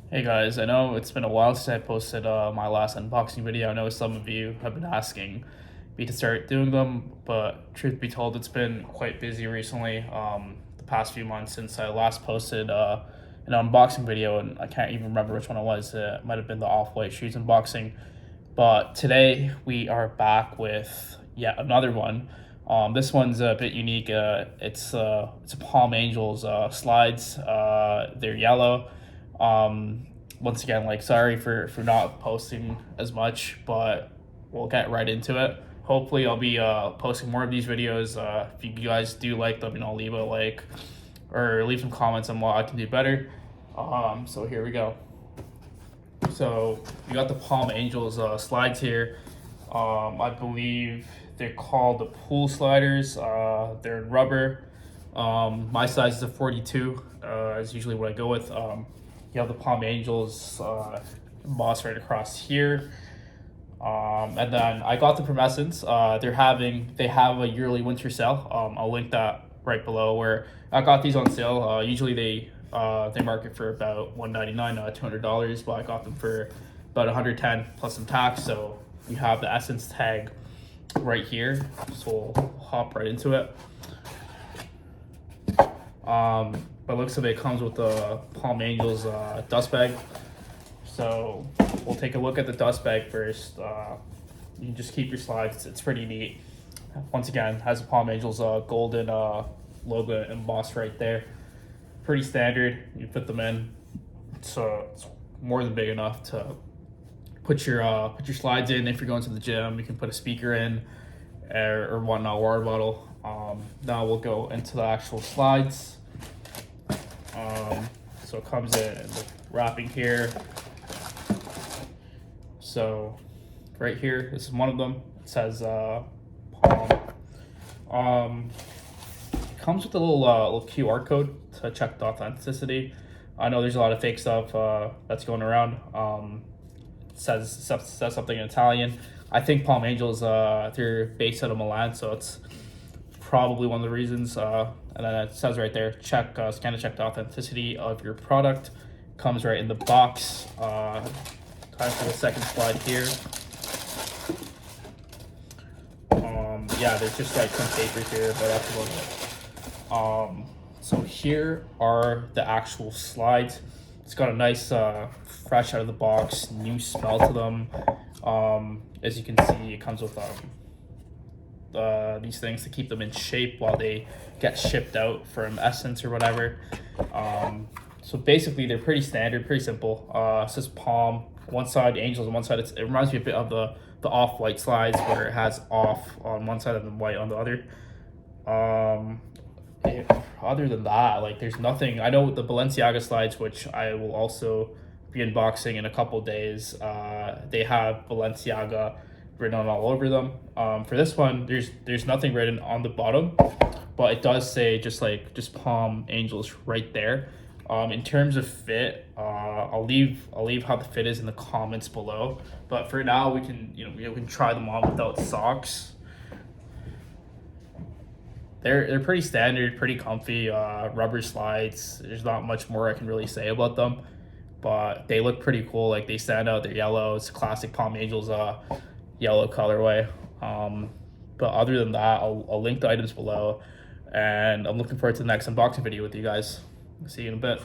Hey guys, I know it's been a while since I posted my last unboxing video. I know some of you have been asking me to start doing them, but truth be told, it's been quite busy recently. The past few months since I last posted an unboxing video, and I can't even remember which one it was. It might have been the off-white shoes unboxing. But today we are back with yet another one. This one's a bit unique. It's a Palm Angels slides. They're yellow. Once again, like, sorry for not posting as much, but we'll get right into it. Hopefully I'll be posting more of these videos. If you guys do like them, leave a like or leave some comments on what I can do better. So here we go. So we got the Palm Angels slides here. I believe they're called the pool sliders. They're in rubber. My size is a 42. Is usually what I go with. You have the Palm Angels embossed right across here. And then I got them from Essence. They have a yearly winter sale. I'll link that right below where I got these on sale. Usually they market for about $199, $200, but I got them for about $110 plus some tax. So you have the Essence tag right here. So we'll hop right into it. By the looks of it, comes with the Palm Angels dust bag. So we'll take a look at the dust bag first. You can just keep your slides. It's pretty neat. Once again, has the Palm Angels golden logo embossed right there. Pretty standard. You fit them in. It's more than big enough to put your slides in. If you're going to the gym, you can put a speaker in or whatnot, water bottle. Now we'll go into the actual slides. So it comes in the wrapping here. So right here, this is one of them. It says Palm. It comes with a little QR code to check the authenticity. I know there's a lot of fake stuff that's going around. It says something in Italian. I think Palm Angels, they're based out of Milan, so it's probably one of the reasons. And then it says right there, scan to check the authenticity of your product. Comes right in the box. Time for the second slide here. Yeah, there's just like some papers here, but that's about it. So here are the actual slides. It's got a nice, fresh out of the box, new smell to them. As you can see, it comes with these things to keep them in shape while they get shipped out from Essence or whatever. So basically they're pretty standard, pretty simple. It says Palm, one side Angels on one side. It reminds me a bit of the off-white slides where it has off on one side and then white on the other. Other than that, like, there's nothing. I know the Balenciaga slides, which I will also be unboxing in a couple days, they have Balenciaga written on all over them. For this one, there's nothing written on the bottom, but it does say just Palm Angels right there. In terms of fit, I'll leave how the fit is in the comments below. But for now, we can try them on without socks. They're pretty standard, pretty comfy, rubber slides. There's not much more I can really say about them, but they look pretty cool. Like, they stand out. They're yellow. It's a classic Palm Angels yellow colorway. But other than that, I'll link the items below, and I'm looking forward to the next unboxing video with you guys. See you in a bit.